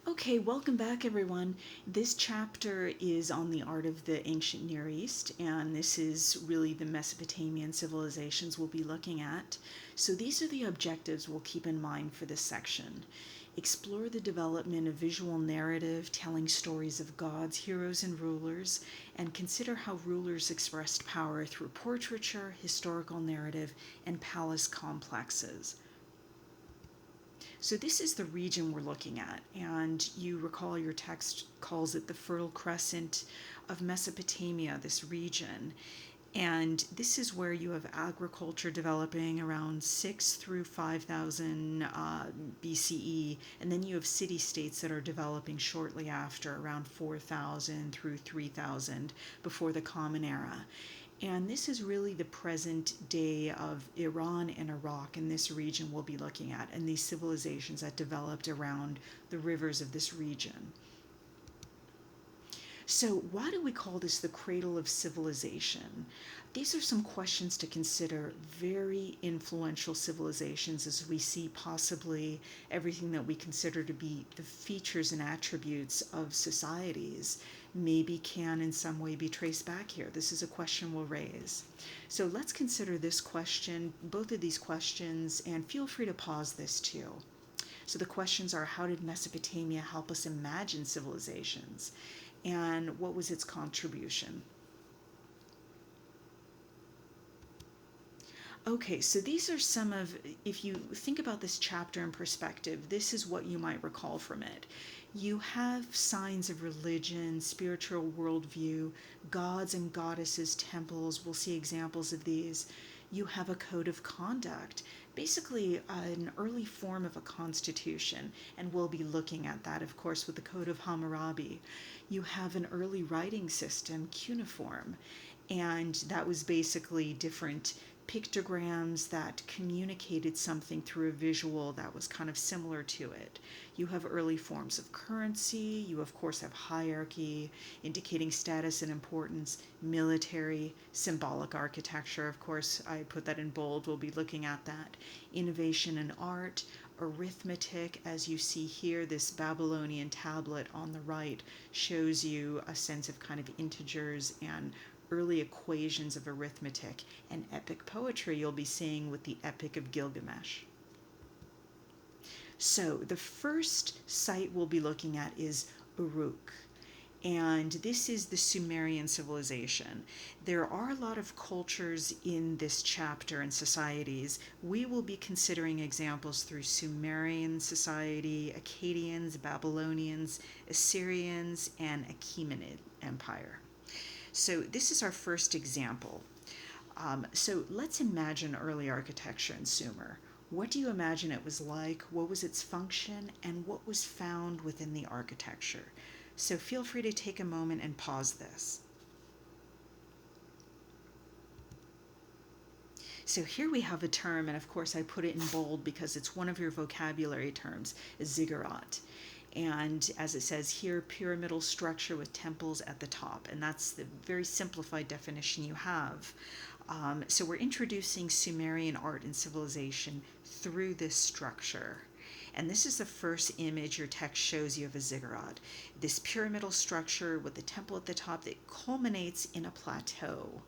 Okay, welcome back, everyone. This chapter is on the art of the ancient Near East, and this is really the Mesopotamian civilizations we'll be looking at. So, these are the objectives we'll keep in mind for this section. Explore the development of visual narrative telling stories of gods, heroes, and rulers, and consider how rulers expressed power through portraiture, historical narrative, and palace complexes. So this is the region we're looking at, and you recall your text calls it the Fertile Crescent of Mesopotamia, this region. And this is where you have agriculture developing around 6 through 5000 BCE, and then you have city states that are developing shortly after, around 4000 through 3000 before the Common Era. And this is really the present day of Iran and Iraq, and this region we'll be looking at, and these civilizations that developed around the rivers of this region. So, why do we call this the cradle of civilization? These are some questions to consider. Very influential civilizations, as we see possibly everything that we consider to be the features and attributes of societies, maybe can in some way be traced back here. This is a question we'll raise. So, let's consider this question, both of these questions, and feel free to pause this too. So the questions are, how did Mesopotamia help us imagine civilizations? And what was its contribution? Okay, so these are some of, if you think about this chapter in perspective, this is what you might recall from it. You have signs of religion, spiritual worldview, gods and goddesses, temples. We'll see examples of these. You have a code of conduct, basically an early form of a constitution, and we'll be looking at that, of course, with the Code of Hammurabi. You have an early writing system, cuneiform, and that was basically different pictograms that communicated something through a visual that was kind of similar to it. You have early forms of currency. You, of course, have hierarchy, indicating status and importance, military, symbolic architecture. Of course, I put that in bold. We'll be looking at that. Innovation in art, arithmetic, as you see here, this Babylonian tablet on the right shows you a sense of kind of integers and early equations of arithmetic, and epic poetry you'll be seeing with the Epic of Gilgamesh. So, the first site we'll be looking at is Uruk. And this is the Sumerian civilization. There are a lot of cultures in this chapter and societies. We will be considering examples through Sumerian society, Akkadians, Babylonians, Assyrians, and Achaemenid Empire. So this is our first example. So let's imagine early architecture in Sumer. What do you imagine it was like? What was its function? And what was found within the architecture? So feel free to take a moment and pause this. So here we have a term, and of course I put it in bold because it's one of your vocabulary terms, ziggurat. And as it says here, pyramidal structure with temples at the top. And that's the very simplified definition you have. So we're introducing Sumerian art and civilization through this structure. And this is the first image your text shows you of a ziggurat. This pyramidal structure with the temple at the top that culminates in a plateau.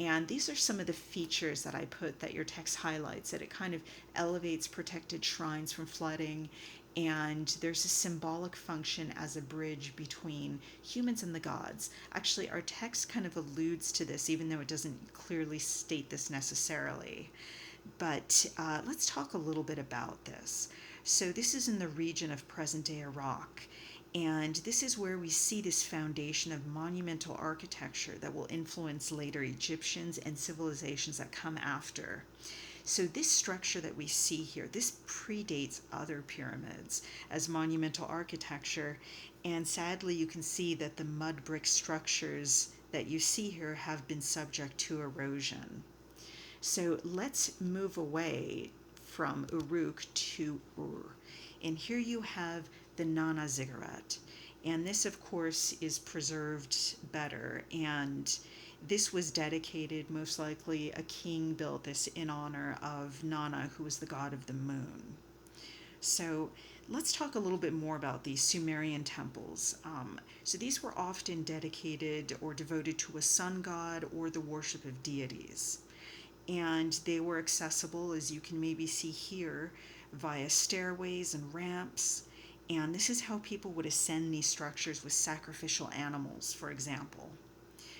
And these are some of the features that I put that your text highlights, that it kind of elevates protected shrines from flooding, and there's a symbolic function as a bridge between humans and the gods. Actually, our text kind of alludes to this, even though it doesn't clearly state this necessarily. But let's talk a little bit about this. So, this is in the region of present day Iraq. And this is where we see this foundation of monumental architecture that will influence later Egyptians and civilizations that come after. So this structure that we see here, this predates other pyramids as monumental architecture, and sadly you can see that the mud brick structures that you see here have been subject to erosion. So let's move away from Uruk to Ur. And here you have the Nana ziggurat. And this, of course, is preserved better. And this was dedicated, most likely, a king built this in honor of Nana, who was the god of the moon. So let's talk a little bit more about these Sumerian temples. So these were often dedicated or devoted to a sun god or the worship of deities. And they were accessible, as you can maybe see here, via stairways and ramps. And this is how people would ascend these structures with sacrificial animals, for example.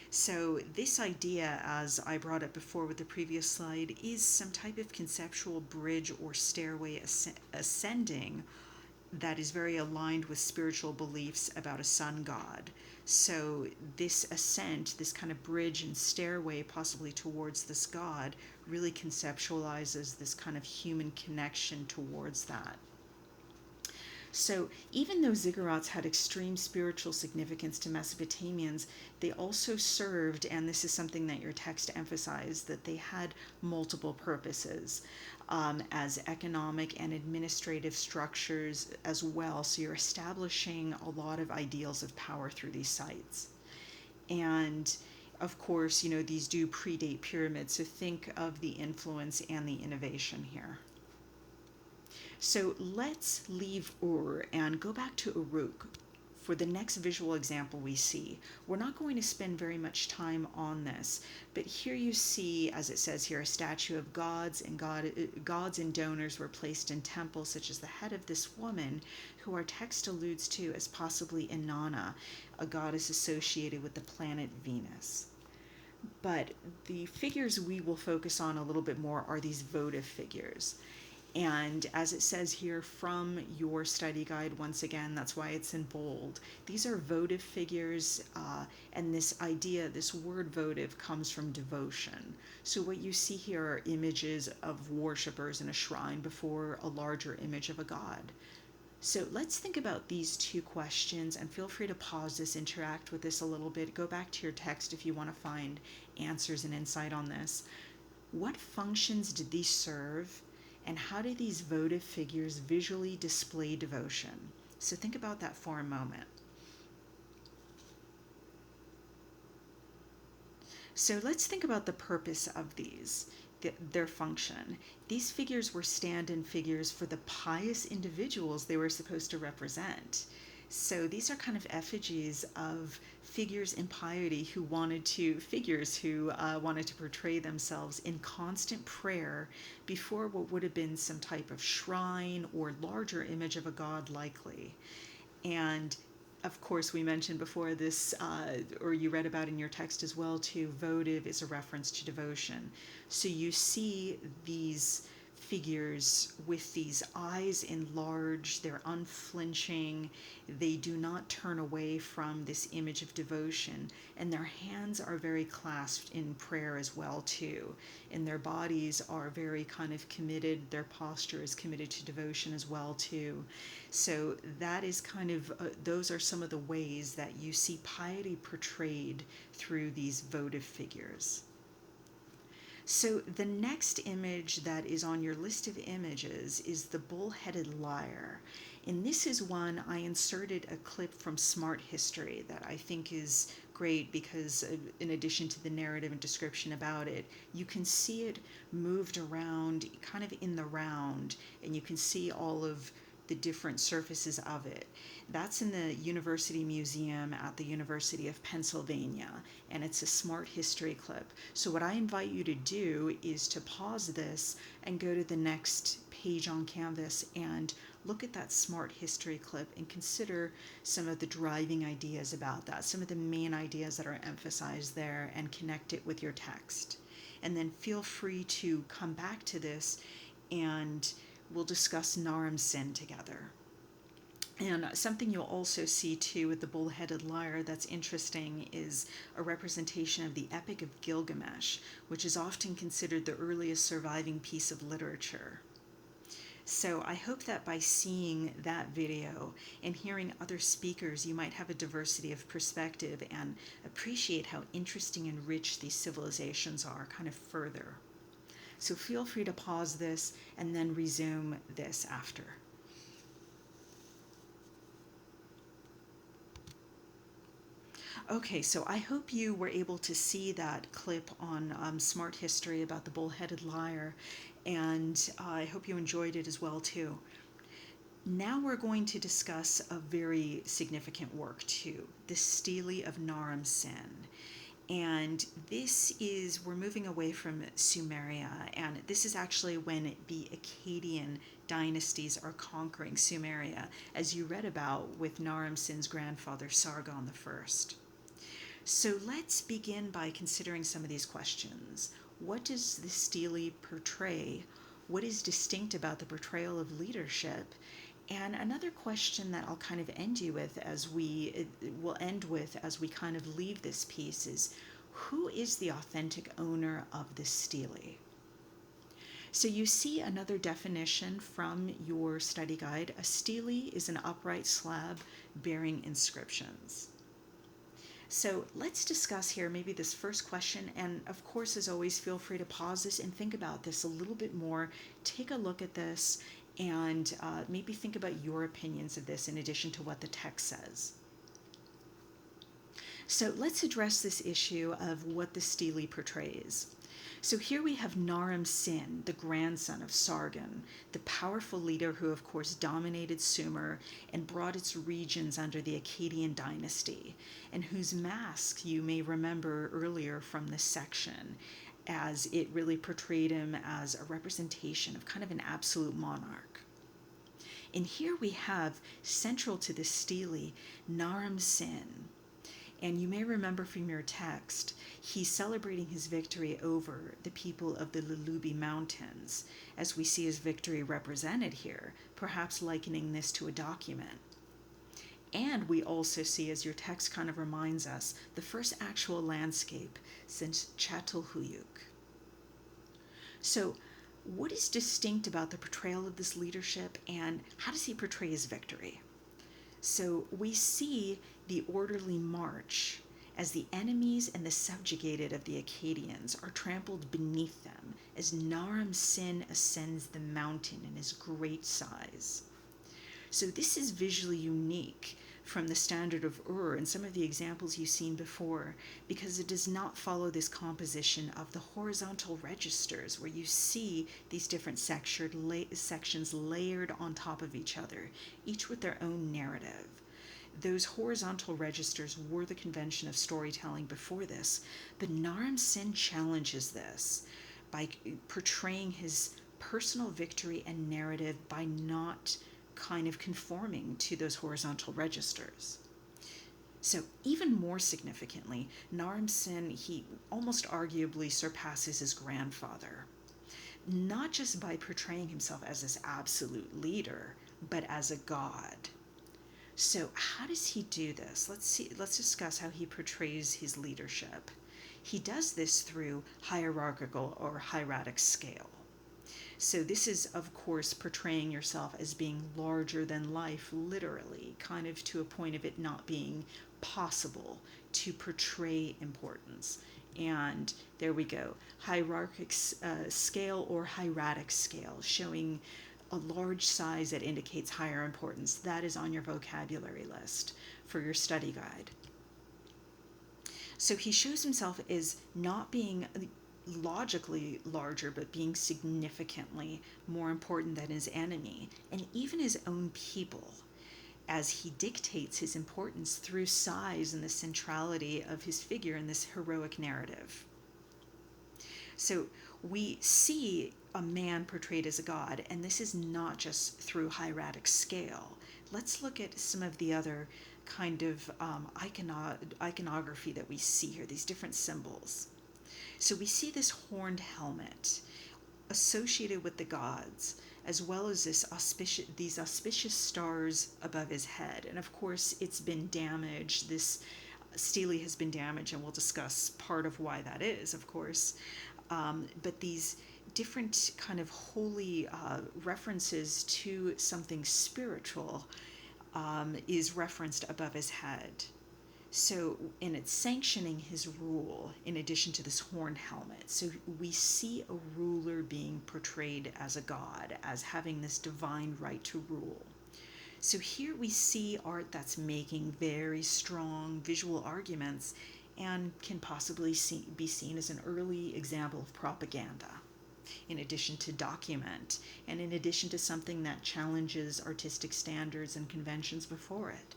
So, this idea, as I brought up before with the previous slide, is some type of conceptual bridge or stairway ascending that is very aligned with spiritual beliefs about a sun god. So, this ascent, this kind of bridge and stairway, possibly towards this god, really conceptualizes this kind of human connection towards that. So, even though ziggurats had extreme spiritual significance to Mesopotamians, they also served, and this is something that your text emphasized, that they had multiple purposes as economic and administrative structures as well. So, you're establishing a lot of ideals of power through these sites. And of course, these do predate pyramids, so think of the influence and the innovation here. So let's leave Ur and go back to Uruk for the next visual example we see. We're not going to spend very much time on this, but here you see, as it says here, a statue of gods, and gods and donors were placed in temples, such as the head of this woman, who our text alludes to as possibly Inanna, a goddess associated with the planet Venus. But the figures we will focus on a little bit more are these votive figures. And as it says here from your study guide, once again, that's why it's in bold. These are votive figures, and this idea, this word votive, comes from devotion. So what you see here are images of worshipers in a shrine before a larger image of a god. So let's think about these two questions, and feel free to pause this, interact with this a little bit. Go back to your text if you want to find answers and insight on this. What functions did these serve? And how do these votive figures visually display devotion? So think about that for a moment. So let's think about the purpose of these, their function. These figures were stand-in figures for the pious individuals they were supposed to represent. So these are kind of effigies of figures in piety who wanted to portray themselves in constant prayer before what would have been some type of shrine or larger image of a god, likely. And of course, we mentioned before this, or you read about in your text as well too, votive is a reference to devotion. So you see these figures with these eyes enlarged, they're unflinching, they do not turn away from this image of devotion, and their hands are very clasped in prayer as well too, and their bodies are very kind of committed, their posture is committed to devotion as well too. So that is kind of, those are some of the ways that you see piety portrayed through these votive figures. So the next image that is on your list of images is the bull-headed lyre. And this is one I inserted a clip from Smart History that I think is great because in addition to the narrative and description about it, you can see it moved around kind of in the round, and you can see all of the different surfaces of it. That's in the University Museum at the University of Pennsylvania, and it's a Smart History clip. So what I invite you to do is to pause this and go to the next page on Canvas and look at that Smart History clip and consider some of the driving ideas about that, some of the main ideas that are emphasized there, and connect it with your text. And then feel free to come back to this and we'll discuss Naram Sin together. And something you'll also see too with the bull-headed lyre that's interesting is a representation of the Epic of Gilgamesh, which is often considered the earliest surviving piece of literature. So I hope that by seeing that video and hearing other speakers, you might have a diversity of perspective and appreciate how interesting and rich these civilizations are kind of further. So feel free to pause this and then resume this after. Okay, so I hope you were able to see that clip on Smart History about the bull-headed lyre, and I hope you enjoyed it as well too. Now we're going to discuss a very significant work too, the Stele of Naram Sin. And we're moving away from Sumeria, and this is actually when the Akkadian dynasties are conquering Sumeria, as you read about with Naram Sin's grandfather Sargon I. So let's begin by considering some of these questions. What does the Stele portray? What is distinct about the portrayal of leadership? And another question that I'll kind of end with as we kind of leave this piece is, who is the authentic owner of the stele? So you see another definition from your study guide. A stele is an upright slab bearing inscriptions. So let's discuss here maybe this first question, and of course, as always, feel free to pause this and think about this a little bit more. Take a look at this and maybe think about your opinions of this in addition to what the text says. So let's address this issue of what the stele portrays. So here we have Naram Sin, the grandson of Sargon, the powerful leader who, of course, dominated Sumer and brought its regions under the Akkadian dynasty, and whose mask you may remember earlier from this section, as it really portrayed him as a representation of kind of an absolute monarch. And here we have, central to the stele, Naram Sin. And you may remember from your text, he's celebrating his victory over the people of the Lulubi Mountains, as we see his victory represented here, perhaps likening this to a document. And we also see, as your text kind of reminds us, the first actual landscape since Çatalhöyük. So, what is distinct about the portrayal of this leadership, and how does he portray his victory? So we see the orderly march as the enemies and the subjugated of the Akkadians are trampled beneath them as Naram Sin ascends the mountain in his great size. So this is visually unique from the standard of Ur and some of the examples you've seen before, because it does not follow this composition of the horizontal registers where you see these different sections layered on top of each other, each with their own narrative. Those horizontal registers were the convention of storytelling before this, but Naram Sin challenges this by portraying his personal victory and narrative by not kind of conforming to those horizontal registers. So even more significantly, Naram Sin, he almost arguably surpasses his grandfather, not just by portraying himself as this absolute leader, but as a god. So how does he do this? Let's discuss how he portrays his leadership. He does this through hierarchical or hieratic scale. So this is, of course, portraying yourself as being larger than life, literally, kind of to a point of it not being possible to portray importance. And there we go, hierarchic scale or hieratic scale, showing a large size that indicates higher importance. That is on your vocabulary list for your study guide. So he shows himself as not being logically larger, but being significantly more important than his enemy, and even his own people, as he dictates his importance through size and the centrality of his figure in this heroic narrative. So we see a man portrayed as a god, and this is not just through hieratic scale. Let's look at some of the other kind of iconography that we see here, these different symbols. So we see this horned helmet associated with the gods, as well as these auspicious stars above his head. And of course, it's been damaged. This stele has been damaged, and we'll discuss part of why that is, of course. But these different kind of holy references to something spiritual is referenced above his head. So, and it's sanctioning his rule in addition to this horned helmet. So we see a ruler being portrayed as a god, as having this divine right to rule. So here we see art that's making very strong visual arguments and can possibly be seen as an early example of propaganda. in addition to document, and in addition to something that challenges artistic standards and conventions before it.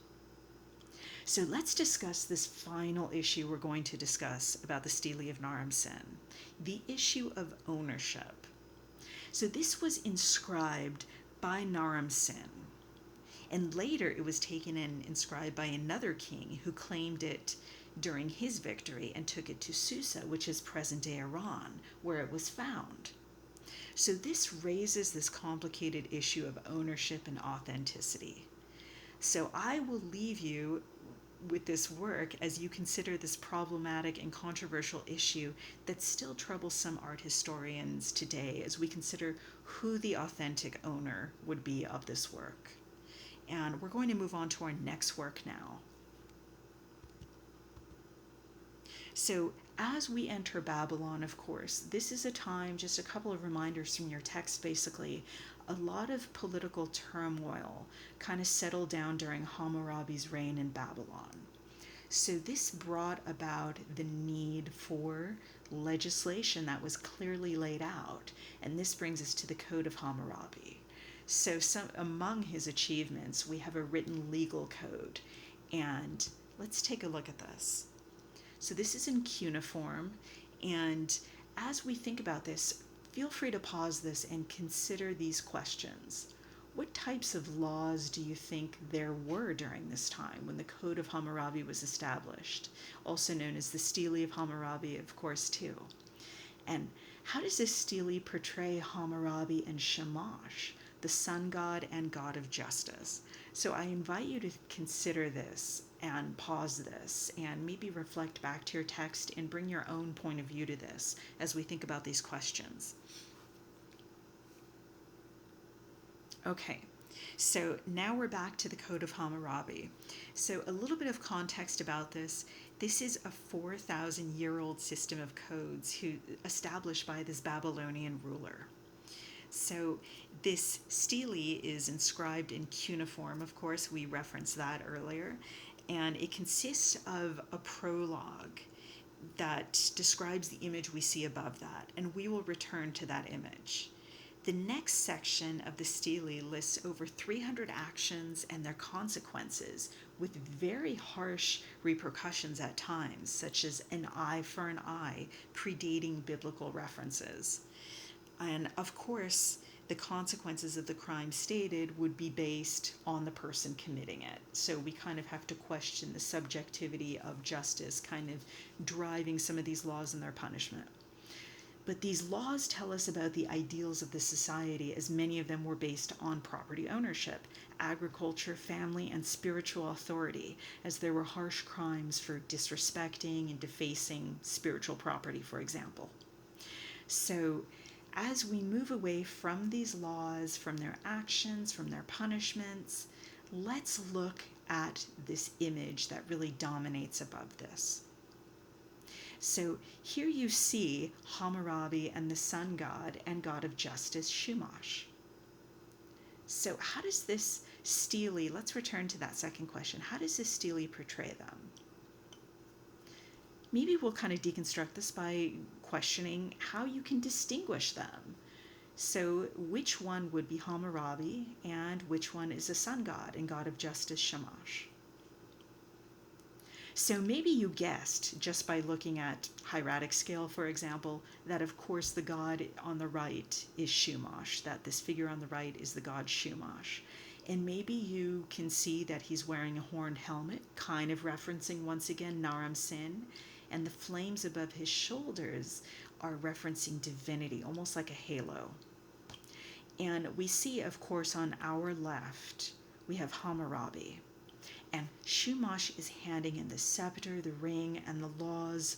So let's discuss this final issue we're going to discuss about the Stele of Naram Sin, the issue of ownership. So this was inscribed by Naram Sin, and later it was taken and inscribed by another king who claimed it during his victory and took it to Susa, which is present-day Iran, where it was found. So this raises this complicated issue of ownership and authenticity. So I will leave you with this work as you consider this problematic and controversial issue that still troubles some art historians today as we consider who the authentic owner would be of this work. And we're going to move on to our next work now. So as we enter Babylon, of course, this is a time, just a couple of reminders from your text basically, a lot of political turmoil kind of settled down during Hammurabi's reign in Babylon. So this brought about the need for legislation that was clearly laid out, and this brings us to the Code of Hammurabi. So among his achievements, we have a written legal code, and let's take a look at this. So this is in cuneiform, and as we think about this, feel free to pause this and consider these questions. What types of laws do you think there were during this time when the Code of Hammurabi was established, also known as the Stele of Hammurabi, of course, too? And how does this stele portray Hammurabi and Shamash, the sun god and god of justice? So I invite you to consider this and pause this and maybe reflect back to your text and bring your own point of view to this as we think about these questions. Okay, so now we're back to the Code of Hammurabi. So a little bit of context about this. This is a 4,000-year-old system of codes established by this Babylonian ruler. So this stele is inscribed in cuneiform, of course, we referenced that earlier, and it consists of a prologue that describes the image we see above that, and we will return to that image. The next section of the stele lists over 300 actions and their consequences with very harsh repercussions at times, such as an eye for an eye, predating biblical references. And of course, the consequences of the crime stated would be based on the person committing it. So we kind of have to question the subjectivity of justice kind of driving some of these laws and their punishment. But these laws tell us about the ideals of the society, as many of them were based on property ownership, agriculture, family, and spiritual authority, as there were harsh crimes for disrespecting and defacing spiritual property, for example. So as we move away from these laws, from their actions, from their punishments, let's look at this image that really dominates above this. So here you see Hammurabi and the sun god and god of justice, Shamash. So how does this stele, let's return to that second question, how does this stele portray them? Maybe we'll kind of deconstruct this by questioning how you can distinguish them. So which one would be Hammurabi and which one is a sun god and god of justice, Shamash? So maybe you guessed, just by looking at hieratic scale, for example, that of course the god on the right is Shamash, that this figure on the right is the god Shamash. And maybe you can see that he's wearing a horned helmet, kind of referencing once again Naram Sin, and the flames above his shoulders are referencing divinity, almost like a halo. And we see, of course, on our left, we have Hammurabi. And Shamash is handing in the scepter, the ring, and the laws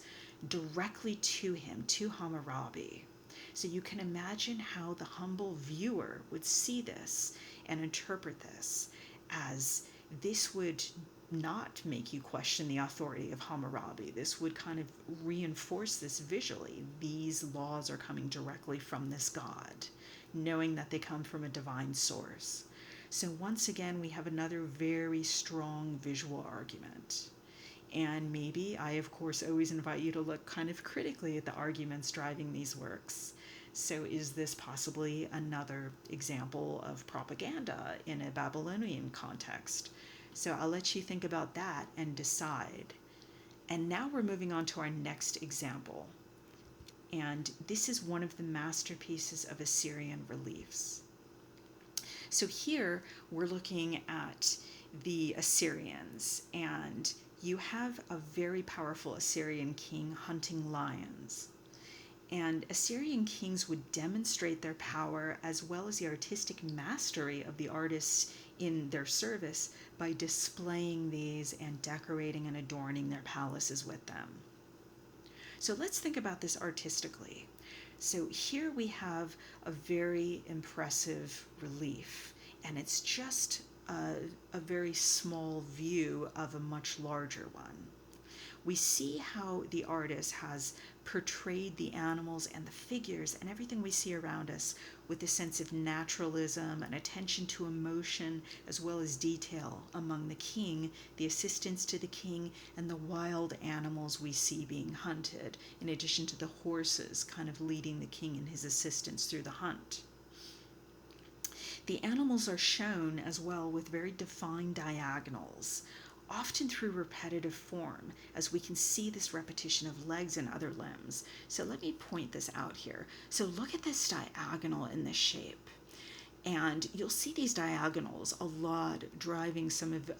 directly to him, to Hammurabi. So you can imagine how the humble viewer would see this and interpret this as this would not make you question the authority of Hammurabi. This would kind of reinforce this visually. These laws are coming directly from this god, knowing that they come from a divine source. So once again, we have another very strong visual argument. And maybe I, of course, always invite you to look kind of critically at the arguments driving these works. So is this possibly another example of propaganda in a Babylonian context? So I'll let you think about that and decide. And now we're moving on to our next example. And this is one of the masterpieces of Assyrian reliefs. So here we're looking at the Assyrians, and you have a very powerful Assyrian king hunting lions. And Assyrian kings would demonstrate their power as well as the artistic mastery of the artists in their service by displaying these and decorating and adorning their palaces with them. So let's think about this artistically. So here we have a very impressive relief, and it's just a very small view of a much larger one. We see how the artist has portrayed the animals and the figures and everything we see around us with a sense of naturalism and attention to emotion as well as detail among the king, the assistants to the king, and the wild animals we see being hunted, in addition to the horses kind of leading the king and his assistants through the hunt. The animals are shown as well with very defined diagonals, often through repetitive form, as we can see this repetition of legs and other limbs. So let me point this out here. So look at this diagonal in this shape. And you'll see these diagonals a lot driving some of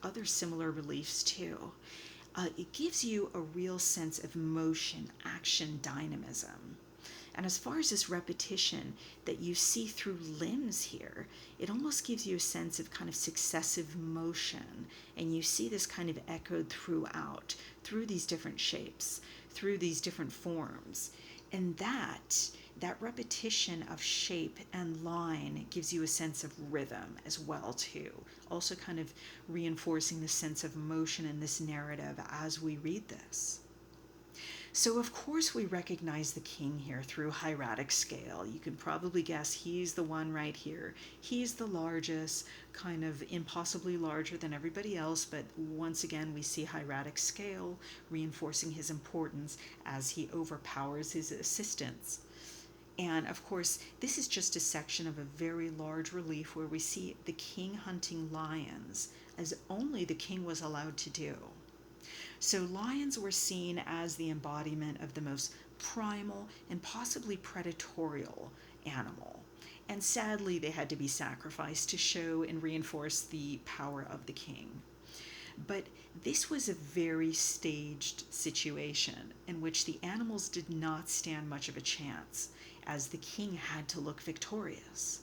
other similar reliefs too. It gives you a real sense of motion, action, dynamism. And as far as this repetition that you see through limbs here, it almost gives you a sense of kind of successive motion. And you see this kind of echoed throughout, through these different shapes, through these different forms. And that repetition of shape and line gives you a sense of rhythm as well too, also kind of reinforcing the sense of motion in this narrative as we read this. So of course we recognize the king here through hieratic scale. You can probably guess he's the one right here. He's the largest, kind of impossibly larger than everybody else, but once again we see hieratic scale reinforcing his importance as he overpowers his assistants. And of course, this is just a section of a very large relief where we see the king hunting lions, as only the king was allowed to do. So lions were seen as the embodiment of the most primal and possibly predatorial animal. And sadly, they had to be sacrificed to show and reinforce the power of the king. But this was a very staged situation in which the animals did not stand much of a chance, as the king had to look victorious.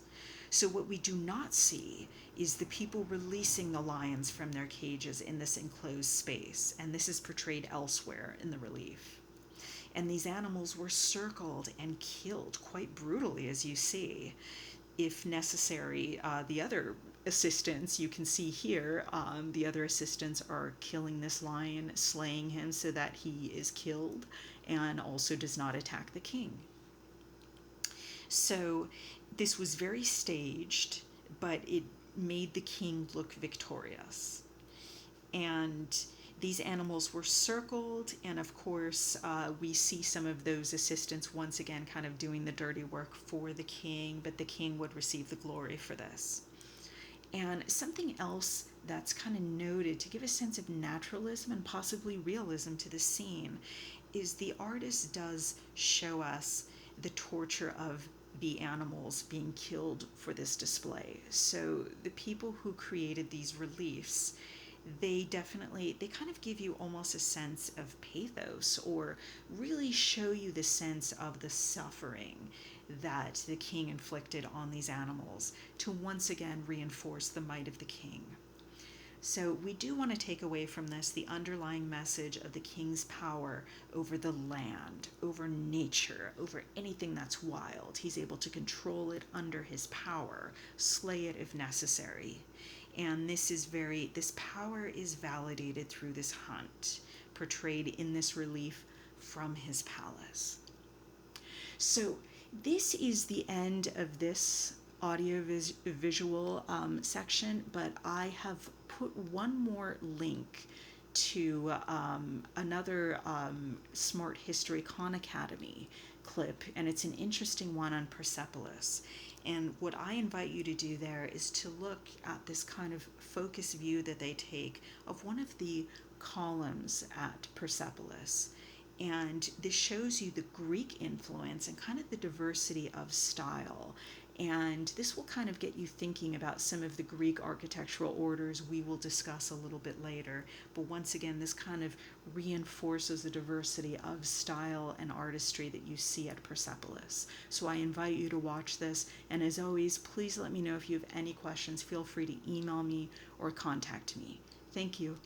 So what we do not see is the people releasing the lions from their cages in this enclosed space, and this is portrayed elsewhere in the relief. And these animals were circled and killed quite brutally, as you see. If necessary, the other assistants, you can see here, the other assistants are killing this lion, slaying him so that he is killed, and also does not attack the king. So this was very staged, but it made the king look victorious. And these animals were circled, and of course we see some of those assistants once again kind of doing the dirty work for the king, but the king would receive the glory for this. And something else that's kind of noted to give a sense of naturalism and possibly realism to the scene is the artist does show us the torture of the animals being killed for this display. So the people who created these reliefs, they kind of give you almost a sense of pathos, or really show you the sense of the suffering that the king inflicted on these animals to once again reinforce the might of the king. So we do want to take away from this the underlying message of the king's power over the land, over nature, over anything that's wild. He's able to control it under his power, slay it if necessary. And this power is validated through this hunt, portrayed in this relief from his palace. So this is the end of this audio-visual section, but I have put one more link to another Smart History Khan Academy clip, and it's an interesting one on Persepolis. And what I invite you to do there is to look at this kind of focus view that they take of one of the columns at Persepolis. And this shows you the Greek influence and kind of the diversity of style. And this will kind of get you thinking about some of the Greek architectural orders we will discuss a little bit later. But once again, this kind of reinforces the diversity of style and artistry that you see at Persepolis. So I invite you to watch this. And as always, please let me know if you have any questions. Feel free to email me or contact me. Thank you.